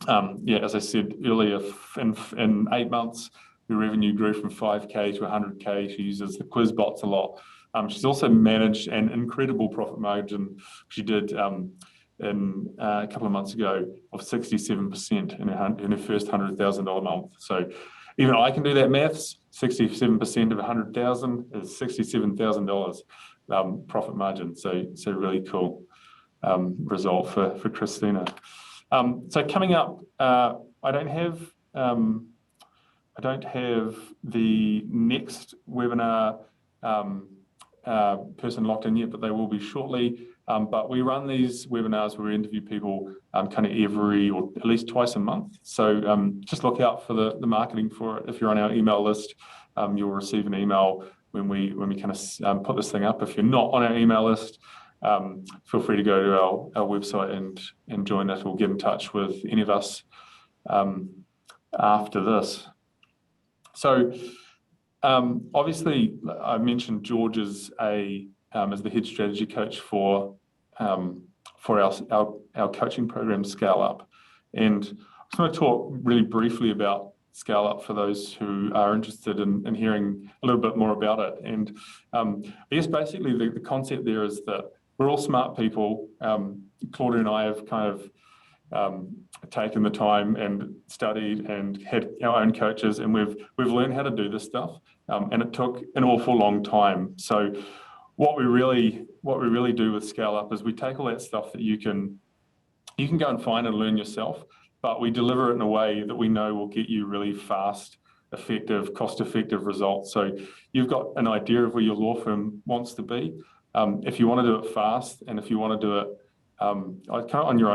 yeah, as I said earlier, in 8 months, the revenue grew from 5K to 100K. She uses the quiz bots a lot. She's also managed an incredible profit margin. She did in a couple of months ago of 67% in her first $100,000 month. So even I can do that maths. 67% of 100,000 is $67,000 profit margin. So really cool result for Kristina. So coming up, I don't have the next webinar person locked in yet, but they will be shortly. But we run these webinars where we interview people kind of every or at least twice a month. So just look out for the marketing for it. If you're on our email list, you'll receive an email when we kind of put this thing up. If you're not on our email list, feel free to go to our website and join us. We'll get in touch with any of us after this. So obviously, I mentioned George is the head strategy coach for our coaching program, Scale Up. And I just want to talk really briefly about Scale Up for those who are interested in hearing a little bit more about it. And I guess basically the concept there is that we're all smart people. Claudia and I have kind of taken the time and studied and had our own coaches, and we've learned how to do this stuff. And it took an awful long time. So what we really do with Scale Up is we take all that stuff that you can go and find and learn yourself, but we deliver it in a way that we know will get you really fast, effective, cost-effective results. So you've got an idea of where your law firm wants to be. If you want to do it fast, and if you want to do it kind of on your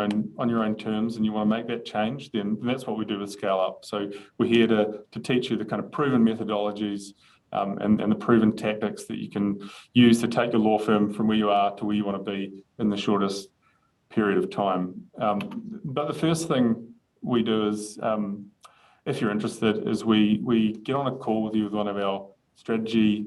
own terms, and you want to make that change, then that's what we do with Scale Up. So we're here to teach you the kind of proven methodologies and the proven tactics that you can use to take your law firm from where you are to where you want to be in the shortest period of time. But the first thing we do is, if you're interested, is we get on a call with you with one of our strategy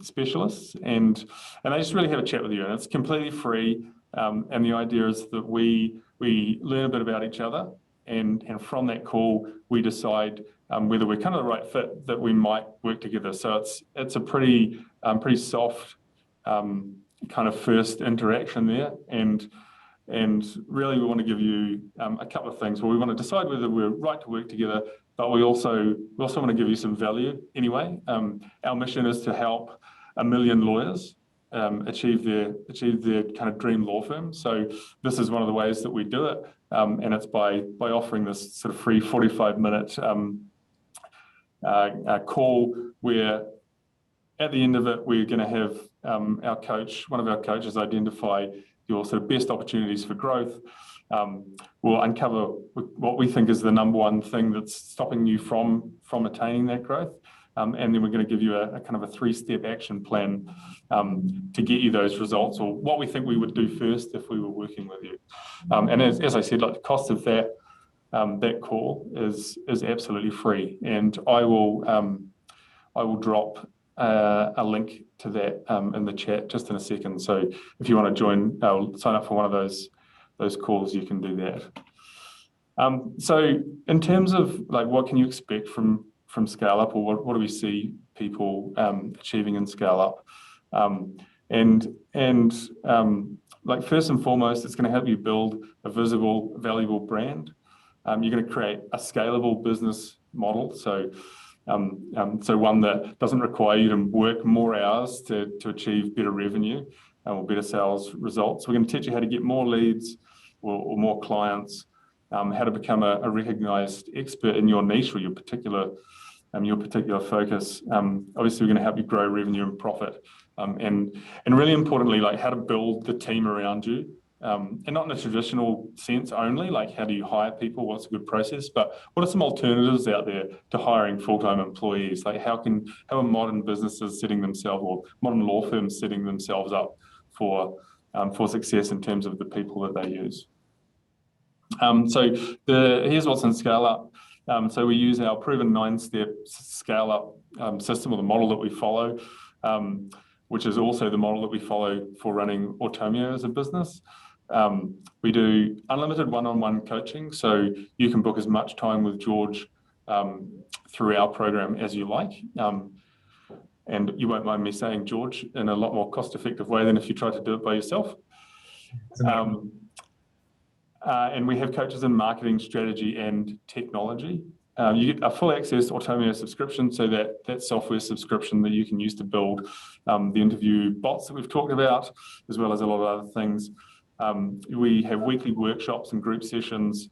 specialists, and they just really have a chat with you, and it's completely free. And the idea is that we learn a bit about each other, and from that call we decide whether we're kind of the right fit that we might work together. So it's a pretty soft kind of first interaction there, and really we want to give you a couple of things. Well, we want to decide whether we're right to work together, but we also want to give you some value anyway. Our mission is to help 1 million lawyers achieve their kind of dream law firm. So this is one of the ways that we do it, and it's by offering this sort of free 45-minute call, where at the end of it we're going to have one of our coaches identify your sort of best opportunities for growth. We'll uncover what we think is the number one thing that's stopping you from attaining that growth. And then we're going to give you a kind of a 3-step action plan to get you those results, or what we think we would do first if we were working with you. And as I said, like, the cost of that call is absolutely free, and I will drop a link to that in the chat just in a second. So if you want to sign up for one of those calls, you can do that. So in terms of like, what can you expect from Scale Up, or what do we see people achieving in Scale Up? Like, first and foremost, it's going to help you build a visible, valuable brand. You're going to create a scalable business model, so one that doesn't require you to work more hours to achieve better revenue or better sales results. We're going to teach you how to get more leads or more clients, how to become a recognized expert in your niche or your particular focus. Obviously, we're going to help you grow revenue and profit, and really importantly, like, how to build the team around you, and not in a traditional sense only, like how do you hire people, what's a good process, but what are some alternatives out there to hiring full-time employees? Like, how are modern businesses setting themselves, or modern law firms setting themselves up for success in terms of the people that they use? So here's what's in Scale Up. So we use our proven 9-step Scale Up system, or the model that we follow, which is also the model that we follow for running Automio as a business. We do unlimited one-on-one coaching, so you can book as much time with George through our program as you like. And you won't mind me saying, George, in a lot more cost-effective way than if you try to do it by yourself. And we have coaches in marketing, strategy, and technology. You get a full access Automio subscription, so that software subscription that you can use to build the interview bots that we've talked about, as well as a lot of other things. We have weekly workshops and group sessions.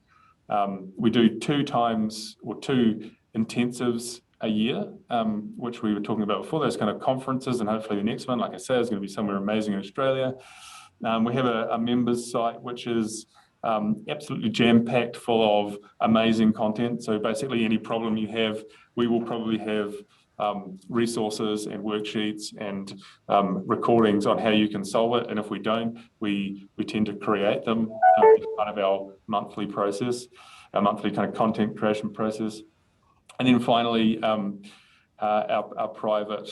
We do 2 intensives a year, which we were talking about before, those kind of conferences, and hopefully the next one, like I say, is going to be somewhere amazing in Australia. We have a members site, which is absolutely jam-packed full of amazing content. So basically any problem you have, we will probably have resources and worksheets and recordings on how you can solve it. And if we don't, we tend to create them as part of our monthly process, our monthly kind of content creation process. And then finally, our private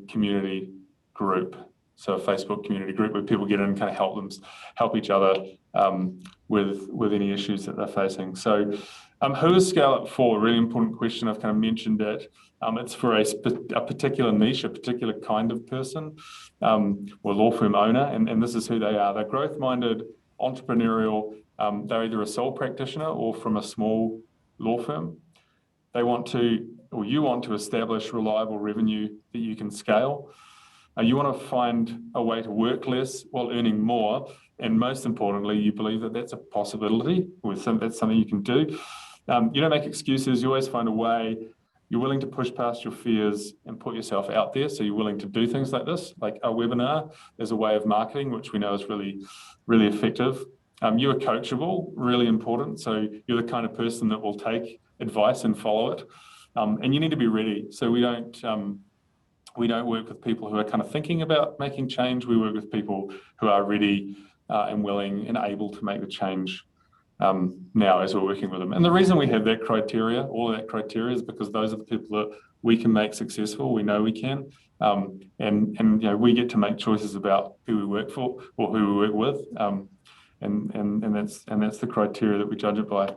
community group. So a Facebook community group where people get in and kind of help each other with any issues that they're facing. So who is Scale Up for? A really important question. I've kind of mentioned it. It's for a particular niche, a particular kind of person, or law firm owner, and this is who they are. They're growth-minded, entrepreneurial. They're either a sole practitioner or from a small law firm. They want to, or you want to establish reliable revenue that you can scale. You want to find a way to work less while earning more. And most importantly, you believe that that's a possibility, or that's something you can do. You don't make excuses, you always find a way. You're willing to push past your fears and put yourself out there. So you're willing to do things like this, like a webinar as a way of marketing, which we know is really, really effective. You are coachable, really important. So you're the kind of person that will take advice and follow it. And you need to be ready. So we don't work with people who are kind of thinking about making change. We work with people who are ready and willing and able to make the change now as we're working with them. And the reason we have that criteria, all of that criteria, is because those are the people that we can make successful. We know we can. And you know, we get to make choices about who we work for or who we work with. And that's the criteria that we judge it by.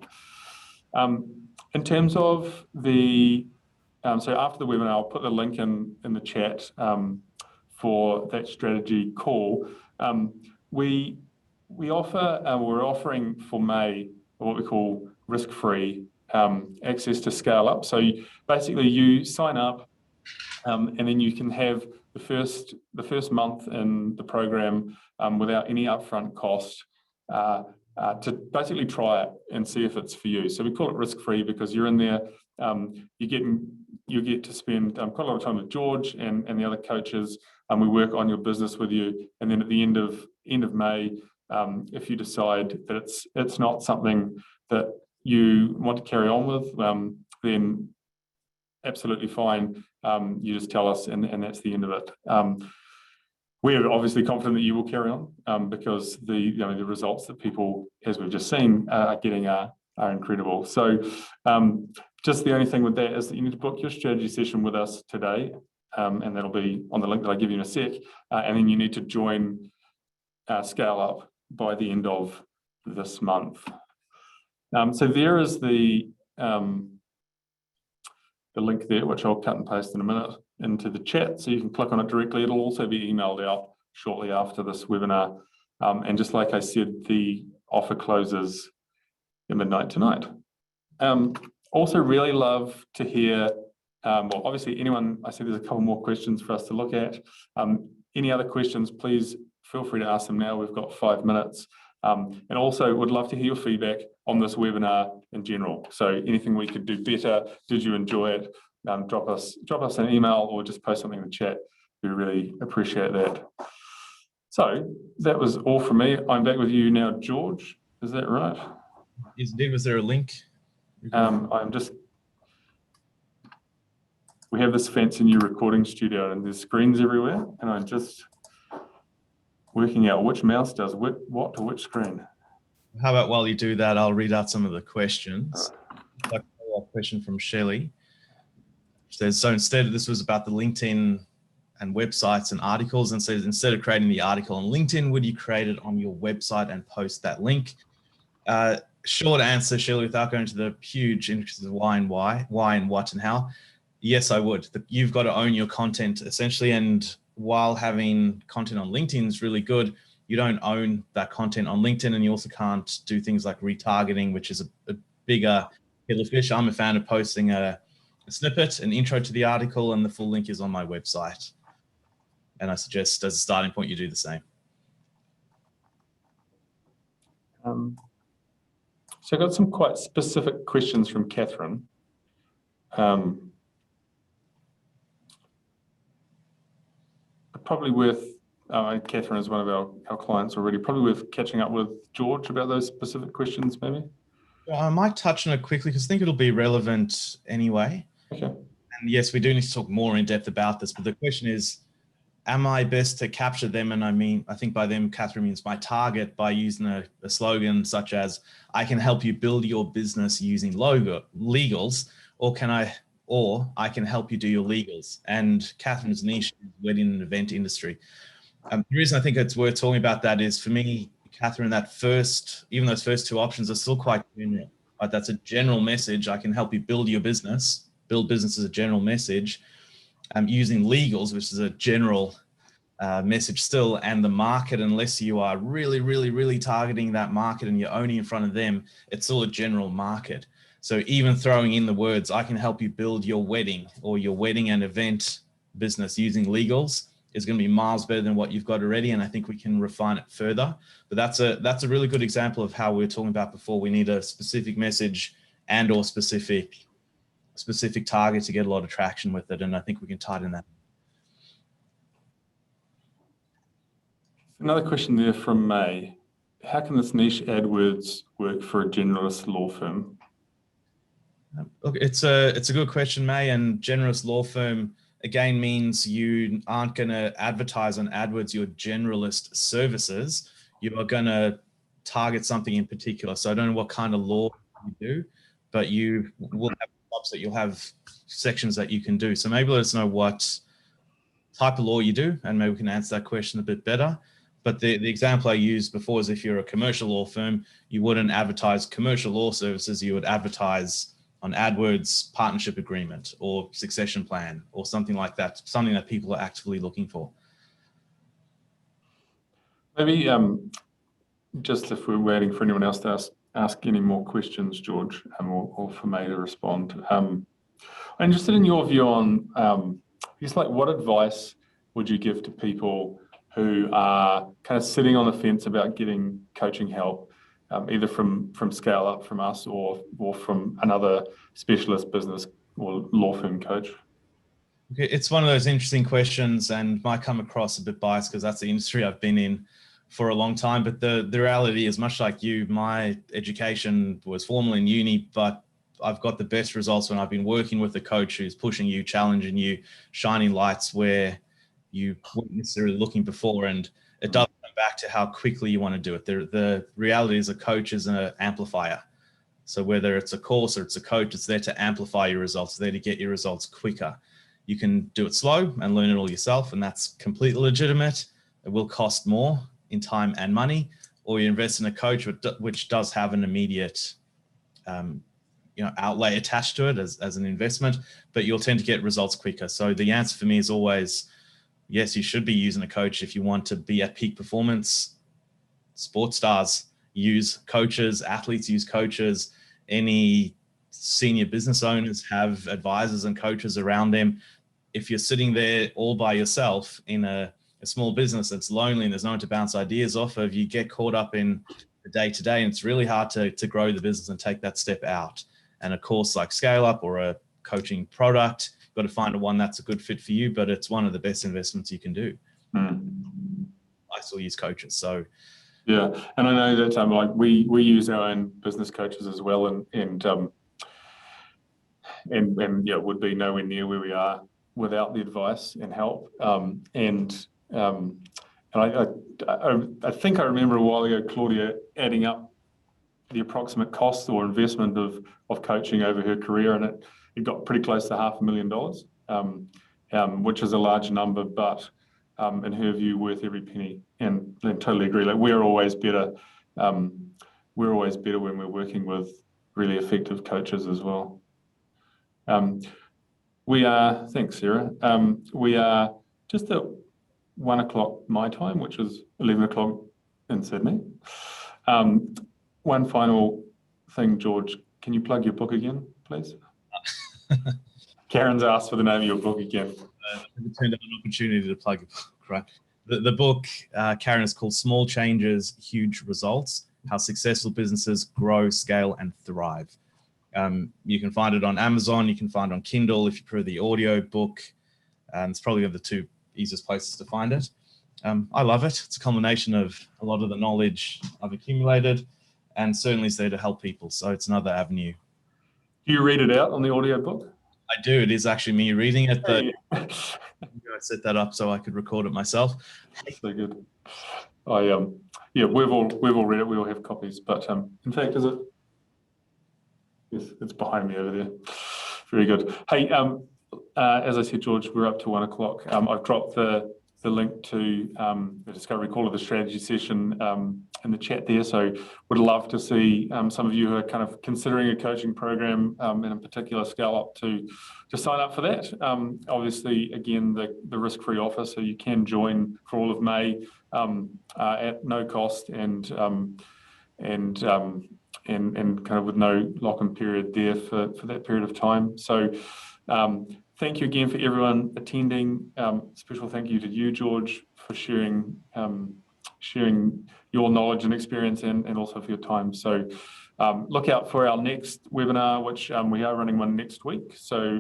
In terms of the so after the webinar, I'll put the link in the chat for that strategy call. We're offering for May what we call risk-free access to Scale Up. So basically you sign up and then you can have the first month in the program without any upfront cost to basically try it and see if it's for you. So we call it risk-free because you're in there, you get to spend quite a lot of time with George and the other coaches, and we work on your business with you. And then at the end of May, if you decide that it's not something that you want to carry on with, then absolutely fine. You just tell us, and that's the end of it. We are obviously confident that you will carry on because the results that people, as we've just seen, are getting are incredible. So just the only thing with that is that you need to book your strategy session with us today, and that'll be on the link that I give you in a sec. And then you need to join Scale Up by the end of this month. So there is the link there, which I'll cut and paste in a minute into the chat, so you can click on it directly. It'll also be emailed out shortly after this webinar. And just like I said, the offer closes at midnight tonight. Also really love to hear, well, obviously anyone, I see there's a couple more questions for us to look at. Any other questions, please feel free to ask them now. We've got 5 minutes. And also would love to hear your feedback on this webinar in general. So anything we could do better, did you enjoy it? Drop us an email or just post something in the chat. We really appreciate that. So that was all from me. I'm back with you now, George. Is that right? Yes, indeed. Was there a link? We have this fancy new recording studio and there's screens everywhere, and I'm just working out which mouse does what to which screen. How about while you do that, I'll read out some of the questions. Like a follow-up question from Shelley. She says, so instead this was about the LinkedIn and websites and articles. And so instead of creating the article on LinkedIn, would you create it on your website and post that link? Short answer, Shirley, without going to the huge interest of why and what and how. Yes, I would. You've got to own your content essentially. And while having content on LinkedIn is really good, you don't own that content on LinkedIn, and you also can't do things like retargeting, which is a bigger kettle of fish. I'm a fan of posting a snippet, an intro to the article, and the full link is on my website. And I suggest as a starting point, you do the same. So I got some quite specific questions from Catherine. Probably worth, Catherine is one of our clients already, probably worth catching up with George about those specific questions maybe. I might touch on it quickly because I think it'll be relevant anyway. Okay. And yes, we do need to talk more in depth about this, but the question is, am I best to capture them? And I think by them, Catherine means my target, by using a slogan such as, I can help you build your business using legals, or I can help you do your legals. And Catherine's niche is wedding and event industry. The reason I think it's worth talking about that is, for me, Catherine, even those first two options are still quite general. Right? That's a general message. I can help you build your business. Build business is a general message. Using legals, which is a general message still, and the market, unless you are really, really, really targeting that market and you're only in front of them, it's still a general market. So even throwing in the words, I can help you build your wedding or your wedding and event business using legals, is going to be miles better than what you've got already. And I think we can refine it further. But that's a really good example of how we were talking about before. We need a specific message and or specific target to get a lot of traction with it. And I think we can tighten that. Another question there from May. How can this niche AdWords work for a generalist law firm? Look, it's a good question, May. And generalist law firm, again, means you aren't going to advertise on AdWords your generalist services. You are going to target something in particular. So I don't know what kind of law you do, but you will have jobs that you'll have sections that you can do. So maybe let us know what type of law you do, and maybe we can answer that question a bit better. But the example I used before is, if you're a commercial law firm, you wouldn't advertise commercial law services. You would advertise on AdWords partnership agreement or succession plan or something like that, something that people are actively looking for. Maybe just if we're waiting for anyone else to ask any more questions, George, or for me to respond. I'm interested in your view on, just like, what advice would you give to people who are kind of sitting on the fence about getting coaching help, either from Scale Up, from us, or from another specialist business or law firm coach? Okay, it's one of those interesting questions, and might come across a bit biased because that's the industry I've been in for a long time. But the reality is, much like you, my education was formal in uni, but I've got the best results when I've been working with a coach who's pushing you, challenging you, shining lights where you weren't necessarily looking before. And it does come back to how quickly you want to do it. The reality is, a coach is an amplifier. So whether it's a course or it's a coach, it's there to amplify your results, there to get your results quicker. You can do it slow and learn it all yourself, and that's completely legitimate. It will cost more in time and money, or you invest in a coach which does have an immediate outlay attached to it as an investment, but you'll tend to get results quicker. So the answer for me is always, yes, you should be using a coach if you want to be at peak performance. Sports stars use coaches, athletes use coaches, any senior business owners have advisors and coaches around them. If you're sitting there all by yourself in a small business that's lonely and there's no one to bounce ideas off of, you get caught up in the day-to-day, and it's really hard to grow the business and take that step out. And a course like Scale Up or a coaching product, you've got to find one that's a good fit for you, but it's one of the best investments you can do. I still use coaches, so. Yeah, and I know that like we use our own business coaches as well, and yeah, would be nowhere near where we are without the advice and help. And I think I remember a while ago Claudia adding up the approximate cost or investment of coaching over her career, and it got pretty close to $500,000. which is a large number, but in her view, worth every penny. And I totally agree. Like we're always better. We're always better when we're working with really effective coaches as well. Thanks, Sarah. We are just at 1 o'clock my time, which is 11 o'clock in Sydney. One final thing, George, can you plug your book again, please? Karen's asked for the name of your book again. It turned out an opportunity to plug a book, right? The book, Karen, is called Small Changes, Huge Results: How Successful Businesses Grow, Scale, and Thrive. You can find it on Amazon. You can find it on Kindle if you prefer the audio book. It's probably the two easiest places to find it. I love it. It's a combination of a lot of the knowledge I've accumulated, and certainly is there to help people. So it's another avenue. Do you read it out on the audio book? I do. It is actually me reading it. Hey. I set that up so I could record it myself. So good. Yeah, we've all read it. We all have copies. But in fact, is it? Yes, it's behind me over there. Very good. Hey, as I said, George, we're up to 1 o'clock. I've dropped the link to the discovery call of the strategy session in the chat there. So would love to see some of you who are kind of considering a coaching program in a particular scale up to sign up for that. Obviously, again, the risk-free offer, so you can join for all of May at no cost and kind of with no lock-in period there for that period of time. So thank you again for everyone attending. Special thank you to you, George, for sharing your knowledge and experience and also for your time. So look out for our next webinar, which we are running one next week. So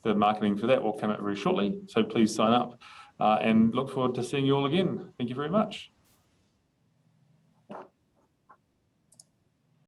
the marketing for that will come out very shortly. So please sign up and look forward to seeing you all again. Thank you very much.